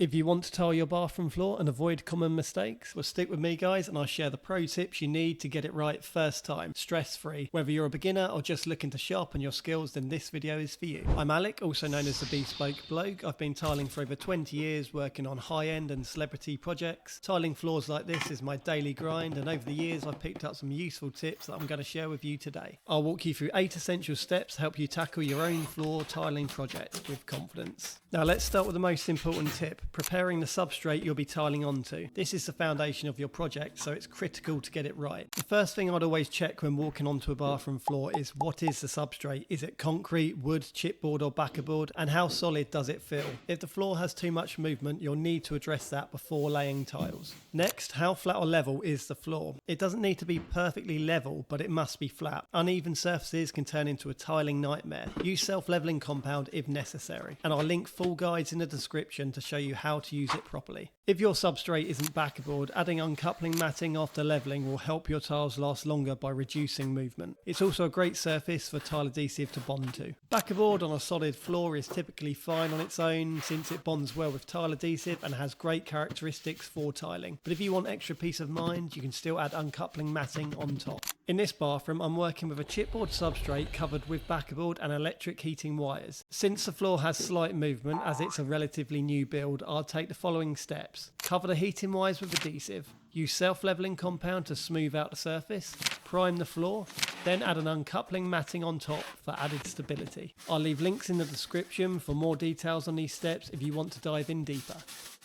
If you want to tile your bathroom floor and avoid common mistakes, well, stick with me guys and I'll share the pro tips you need to get it right first time, stress-free. Whether you're a beginner or just looking to sharpen your skills, then this video is for you. I'm Alec, also known as the Bespoke Bloke. I've been tiling for over 20 years, working on high-end and celebrity projects. Tiling floors like this is my daily grind, and over the years I've picked up some useful tips that I'm going to share with you today. I'll walk you through 8 essential steps to help you tackle your own floor tiling project with confidence. Now let's start with the most important tip. Preparing the substrate you'll be tiling onto. This is the foundation of your project, so it's critical to get it right. The first thing I'd always check when walking onto a bathroom floor is, what is the substrate? Is it concrete, wood, chipboard or backerboard? And how solid does it feel? If the floor has too much movement, you'll need to address that before laying tiles. Next, how flat or level is the floor? It doesn't need to be perfectly level, but it must be flat. Uneven surfaces can turn into a tiling nightmare. Use self-leveling compound if necessary. And I'll link full guides in the description to show you how to use it properly. If your substrate isn't backerboard, adding uncoupling matting after leveling will help your tiles last longer by reducing movement. It's also a great surface for tile adhesive to bond to. Backerboard on a solid floor is typically fine on its own since it bonds well with tile adhesive and has great characteristics for tiling. But if you want extra peace of mind, you can still add uncoupling matting on top. In this bathroom, I'm working with a chipboard substrate covered with backerboard and electric heating wires. Since the floor has slight movement, as it's a relatively new build, I'll take the following steps. Cover the heating wires with adhesive. Use self-leveling compound to smooth out the surface. Prime the floor. Then add an uncoupling matting on top for added stability. I'll leave links in the description for more details on these steps if you want to dive in deeper.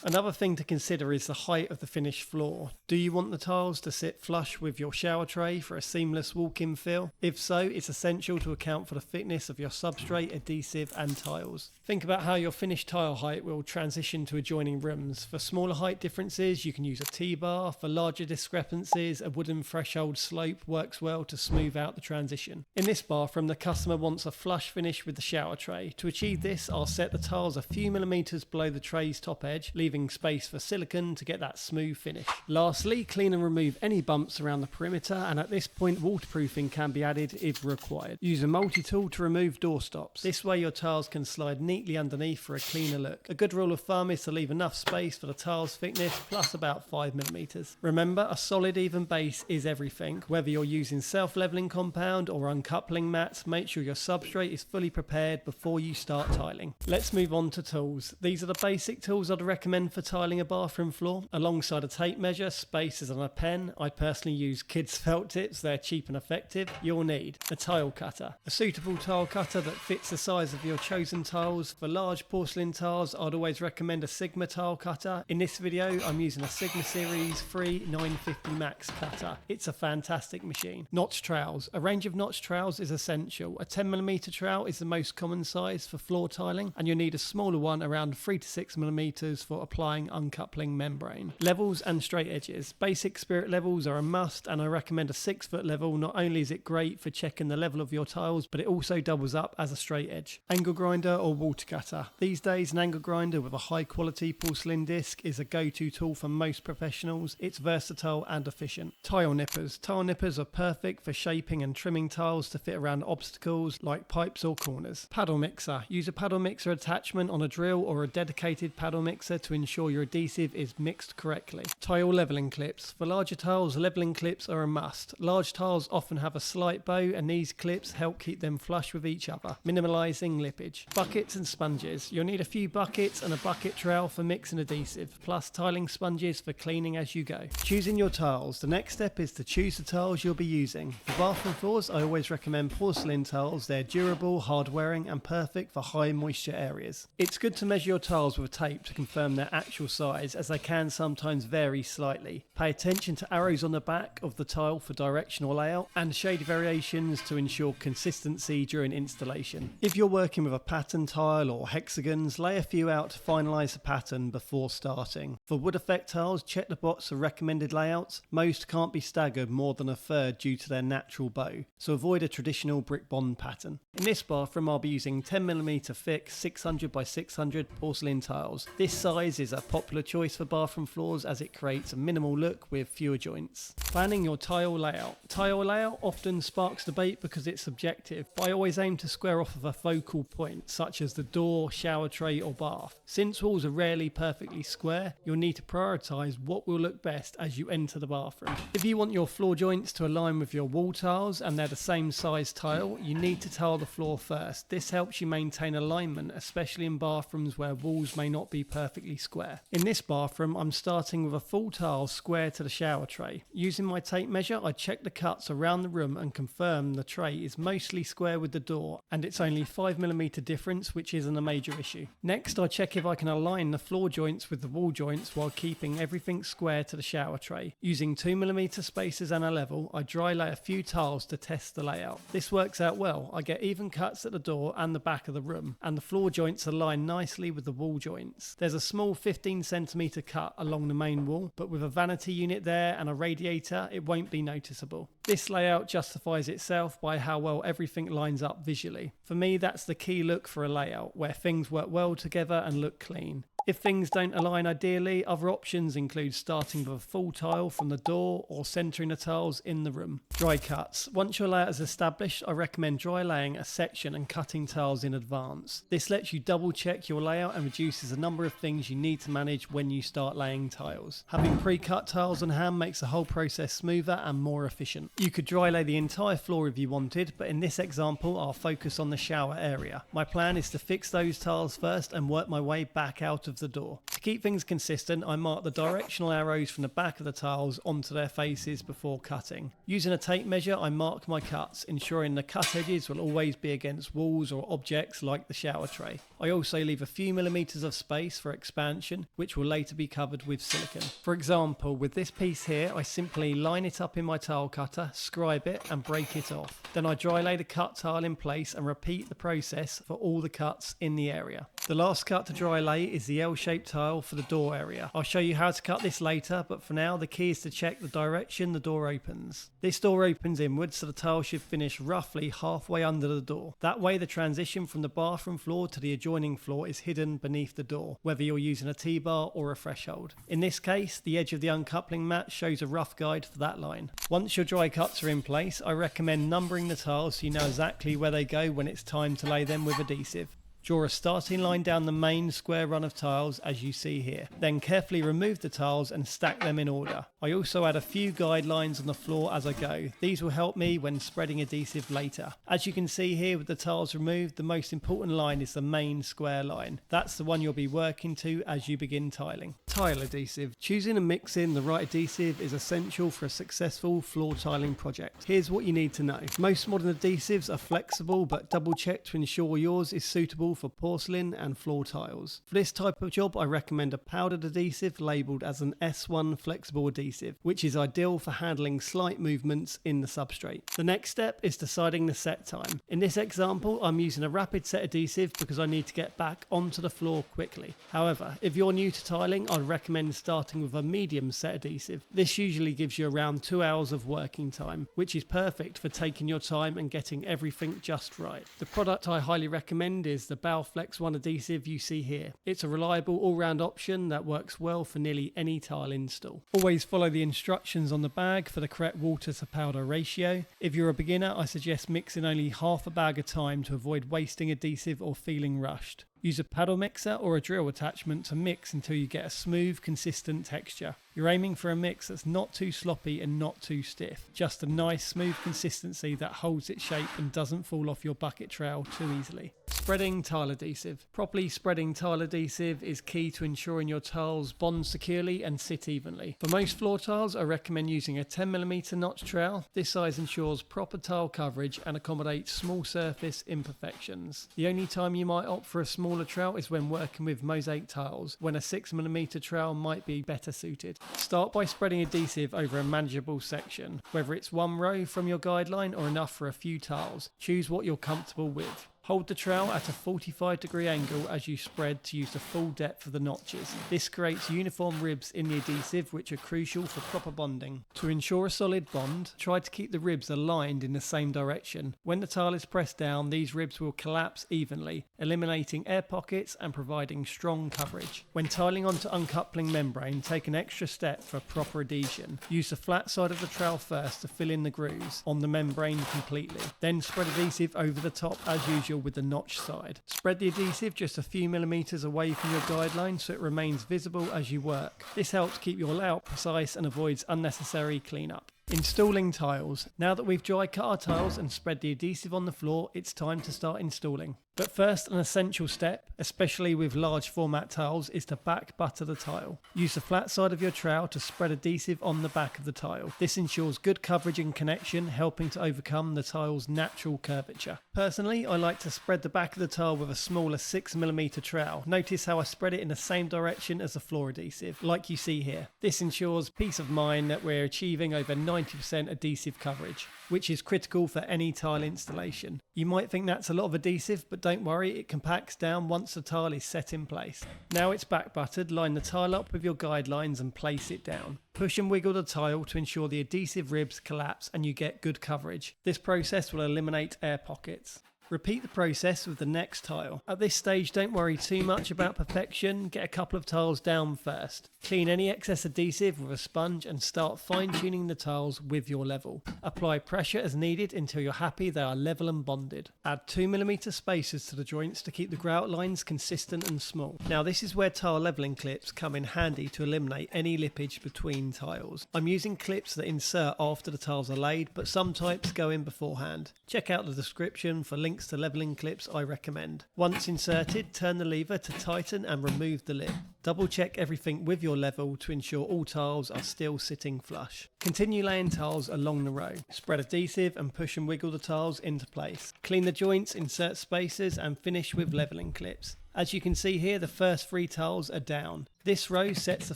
Another thing to consider is the height of the finished floor. Do you want the tiles to sit flush with your shower tray for a seamless walk-in feel? If so, it's essential to account for the thickness of your substrate, adhesive and tiles. Think about how your finished tile height will transition to adjoining rooms. For smaller height differences, you can use a T-bar. For larger discrepancies, a wooden threshold slope works well to smooth out the transition. In this bathroom, the customer wants a flush finish with the shower tray. To achieve this, I'll set the tiles a few millimeters below the tray's top edge, leaving space for silicone to get that smooth finish. Lastly, clean and remove any bumps around the perimeter, and at this point waterproofing can be added if required. Use a multi-tool to remove doorstops. This way your tiles can slide neatly underneath for a cleaner look. A good rule of thumb is to leave enough space for the tile's thickness plus about 5mm. Remember, a solid even base is everything. Whether you're using self-leveling compound or uncoupling mats, make sure your substrate is fully prepared before you start tiling. Let's move on to tools. These are the basic tools I'd recommend for tiling a bathroom floor. Alongside a tape measure, spacers and a pen, I personally use kids felt tips. They're cheap and effective. You'll need a tile cutter. A suitable tile cutter that fits the size of your chosen tiles. For large porcelain tiles, I'd always recommend a Sigma tile cutter. In this video, I'm using a Sigma Series 3 950 Max cutter. It's a fantastic machine. Notch trowels. A range of notch trowels is essential. A 10mm trowel is the most common size for floor tiling, and you'll need a smaller one around 3 to 6mm for applying uncoupling membrane. Levels and straight edges. Basic spirit levels are a must, and I recommend a 6-foot level. Not only is it great for checking the level of your tiles, but it also doubles up as a straight edge. Angle grinder or water cutter. These days, an angle grinder with a high quality porcelain disc is a go-to tool for most professionals. It's versatile and efficient. Tile nippers. Tile nippers are perfect for shaping and trimming tiles to fit around obstacles like pipes or corners. Paddle mixer. Use a paddle mixer attachment on a drill or a dedicated paddle mixer to ensure your adhesive is mixed correctly. Tile leveling clips. For larger tiles, leveling clips are a must. Large tiles often have a slight bow, and these clips help keep them flush with each other, minimalising lippage. Buckets and sponges. You'll need a few buckets and a bucket trowel for mixing adhesive, plus tiling sponges for cleaning as you go. Choosing your tiles. The next step is to choose the tiles you'll be using. For bathroom floors, I always recommend porcelain tiles. They're durable, hard wearing and perfect for high moisture areas. It's good to measure your tiles with tape to confirm their actual size, as they can sometimes vary slightly. Pay attention to arrows on the back of the tile for directional layout and shade variations to ensure consistency during installation. If you're working with a pattern tile or hexagons, lay a few out to finalise the pattern before starting. For wood effect tiles, check the box for recommended layouts. Most can't be staggered more than a third due to their natural bow, so avoid a traditional brick bond pattern. In this bathroom, I'll be using 10mm thick 600 by 600 porcelain tiles. This size size is a popular choice for bathroom floors as it creates a minimal look with fewer joints. Planning your tile layout. Tile layout often sparks debate because it's subjective, but I always aim to square off of a focal point, such as the door, shower tray or bath. Since walls are rarely perfectly square, you'll need to prioritise what will look best as you enter the bathroom. If you want your floor joints to align with your wall tiles and they're the same size tile, you need to tile the floor first. This helps you maintain alignment, especially in bathrooms where walls may not be perfectly square. In this bathroom, I'm starting with a full tile square to the shower tray. Using my tape measure, I check the cuts around the room and confirm the tray is mostly square with the door and it's only 5mm difference, which isn't a major issue. Next, I check if I can align the floor joints with the wall joints while keeping everything square to the shower tray. Using 2mm spacers and a level, I dry lay a few tiles to test the layout. This works out well. I get even cuts at the door and the back of the room, and the floor joints align nicely with the wall joints. There's a small 15cm cut along the main wall, but with a vanity unit there and a radiator, it won't be noticeable. This layout justifies itself by how well everything lines up visually. For me, that's the key look for a layout, where things work well together and look clean. If things don't align ideally, other options include starting with a full tile from the door or centering the tiles in the room. Dry cuts. Once your layout is established, I recommend dry laying a section and cutting tiles in advance. This lets you double check your layout and reduces the number of things you need to manage when you start laying tiles. Having pre-cut tiles on hand makes the whole process smoother and more efficient. You could dry lay the entire floor if you wanted, but in this example I'll focus on the shower area. My plan is to fix those tiles first and work my way back out of the door. To keep things consistent, I mark the directional arrows from the back of the tiles onto their faces before cutting. Using a tape measure, I mark my cuts, ensuring the cut edges will always be against walls or objects like the shower tray. I also leave a few millimeters of space for expansion, which will later be covered with silicone. For example, with this piece here, I simply line it up in my tile cutter, scribe it and break it off. Then I dry lay the cut tile in place and repeat the process for all the cuts in the area. The last cut to dry lay is the L-shaped tile for the door area. I'll show you how to cut this later, but for now the key is to check the direction the door opens. This door opens inwards, so the tile should finish roughly halfway under the door. That way the transition from the bathroom floor to the adjoining floor is hidden beneath the door, whether you're using a T-bar or a threshold. In this case, the edge of the uncoupling mat shows a rough guide for that line. Once your dry cuts are in place, I recommend numbering the tiles so you know exactly where they go when it's time to lay them with adhesive. Draw a starting line down the main square run of tiles as you see here. Then carefully remove the tiles and stack them in order. I also add a few guidelines on the floor as I go. These will help me when spreading adhesive later. As you can see here with the tiles removed, the most important line is the main square line. That's the one you'll be working to as you begin tiling. Tile adhesive. Choosing and mixing the right adhesive is essential for a successful floor tiling project. Here's what you need to know. Most modern adhesives are flexible, but double check to ensure yours is suitable for porcelain and floor tiles. For this type of job, I recommend a powdered adhesive labelled as an S1 flexible adhesive, which is ideal for handling slight movements in the substrate. The next step is deciding the set time. In this example, I'm using a rapid set adhesive because I need to get back onto the floor quickly. However, if you're new to tiling, I'd recommend starting with a medium set adhesive. This usually gives you around 2 hours of working time, which is perfect for taking your time and getting everything just right. The product I highly recommend is the Flex 1 adhesive you see here. It's a reliable all-round option that works well for nearly any tile install. Always follow the instructions on the bag for the correct water to powder ratio. If you're a beginner, I suggest mixing only half a bag at a time to avoid wasting adhesive or feeling rushed. Use a paddle mixer or a drill attachment to mix until you get a smooth, consistent texture. You're aiming for a mix that's not too sloppy and not too stiff. Just a nice, smooth consistency that holds its shape and doesn't fall off your bucket trail too easily. Spreading tile adhesive. Properly spreading tile adhesive is key to ensuring your tiles bond securely and sit evenly. For most floor tiles, I recommend using a 10mm notch trowel. This size ensures proper tile coverage and accommodates small surface imperfections. The only time you might opt for a smaller trowel is when working with mosaic tiles, when a 6mm trowel might be better suited. Start by spreading adhesive over a manageable section, whether it's one row from your guideline or enough for a few tiles. Choose what you're comfortable with. Hold the trowel at a 45-degree angle as you spread to use the full depth of the notches. This creates uniform ribs in the adhesive, which are crucial for proper bonding. To ensure a solid bond, try to keep the ribs aligned in the same direction. When the tile is pressed down, these ribs will collapse evenly, eliminating air pockets and providing strong coverage. When tiling onto uncoupling membrane, take an extra step for proper adhesion. Use the flat side of the trowel first to fill in the grooves on the membrane completely. Then spread adhesive over the top as usual with the notch side. Spread the adhesive just a few millimeters away from your guideline so it remains visible as you work. This helps keep your layout precise and avoids unnecessary cleanup. Installing tiles. Now that we've dry cut our tiles and spread the adhesive on the floor, it's time to start installing. But first, an essential step, especially with large format tiles, is to back butter the tile. Use the flat side of your trowel to spread adhesive on the back of the tile. This ensures good coverage and connection, helping to overcome the tile's natural curvature. Personally, I like to spread the back of the tile with a smaller 6mm trowel. Notice how I spread it in the same direction as the floor adhesive, like you see here. This ensures peace of mind that we're achieving over 90% adhesive coverage, which is critical for any tile installation. You might think that's a lot of adhesive, but don't worry, it compacts down once the tile is set in place. Now it's back buttered, line the tile up with your guidelines and place it down. Push and wiggle the tile to ensure the adhesive ribs collapse and you get good coverage. This process will eliminate air pockets. Repeat the process with the next tile. At this stage, don't worry too much about perfection. Get a couple of tiles down first. Clean any excess adhesive with a sponge and start fine-tuning the tiles with your level. Apply pressure as needed until you're happy they are level and bonded. Add 2mm spacers to the joints to keep the grout lines consistent and small. Now this is where tile leveling clips come in handy to eliminate any lippage between tiles. I'm using clips that insert after the tiles are laid, but some types go in beforehand. Check out the description for links to leveling clips I recommend. Once inserted, turn the lever to tighten and remove the lip. Double check everything with your level to ensure all tiles are still sitting flush. Continue laying tiles along the row. Spread adhesive and push and wiggle the tiles into place. Clean the joints, insert spacers and finish with leveling clips. As you can see here, the first 3 tiles are down. This row sets the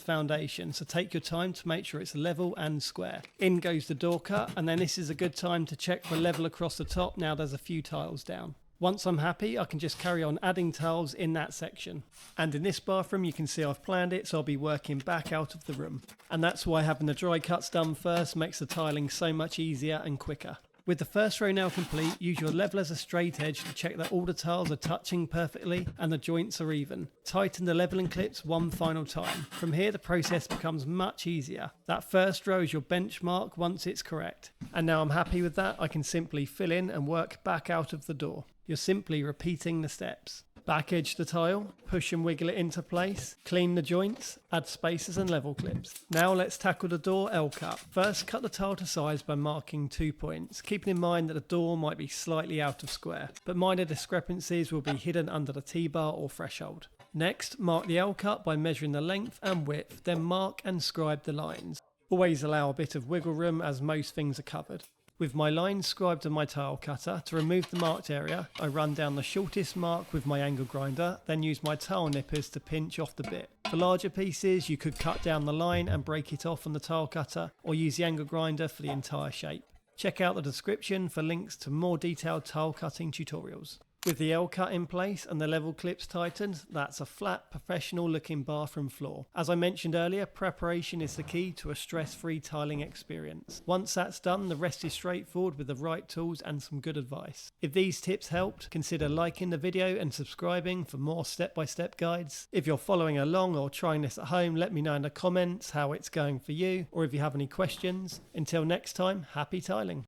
foundation, so take your time to make sure it's level and square. In goes the door cut, and then this is a good time to check for level across the top now there's a few tiles down. Once I'm happy, I can just carry on adding tiles in that section. And in this bathroom, you can see I've planned it, so I'll be working back out of the room. And that's why having the dry cuts done first makes the tiling so much easier and quicker. With the first row now complete, use your level as a straight edge to check that all the tiles are touching perfectly and the joints are even. Tighten the leveling clips one final time. From here the process becomes much easier. That first row is your benchmark once it's correct. And now I'm happy with that, I can simply fill in and work back out of the door. You're simply repeating the steps. Back edge the tile, push and wiggle it into place, clean the joints, add spacers and level clips. Now let's tackle the door L cut. First, cut the tile to size by marking 2 points, keeping in mind that the door might be slightly out of square, but minor discrepancies will be hidden under the T-bar or threshold. Next, mark the L cut by measuring the length and width, then mark and scribe the lines. Always allow a bit of wiggle room as most things are covered. With my lines scribed on my tile cutter, to remove the marked area, I run down the shortest mark with my angle grinder, then use my tile nippers to pinch off the bit. For larger pieces, you could cut down the line and break it off on the tile cutter, or use the angle grinder for the entire shape. Check out the description for links to more detailed tile cutting tutorials. With the L cut in place and the level clips tightened, that's a flat, professional looking bathroom floor. As I mentioned earlier, preparation is the key to a stress-free tiling experience. Once that's done, the rest is straightforward with the right tools and some good advice. If these tips helped, consider liking the video and subscribing for more step-by-step guides. If you're following along or trying this at home, let me know in the comments how it's going for you, or if you have any questions. Until next time, happy tiling.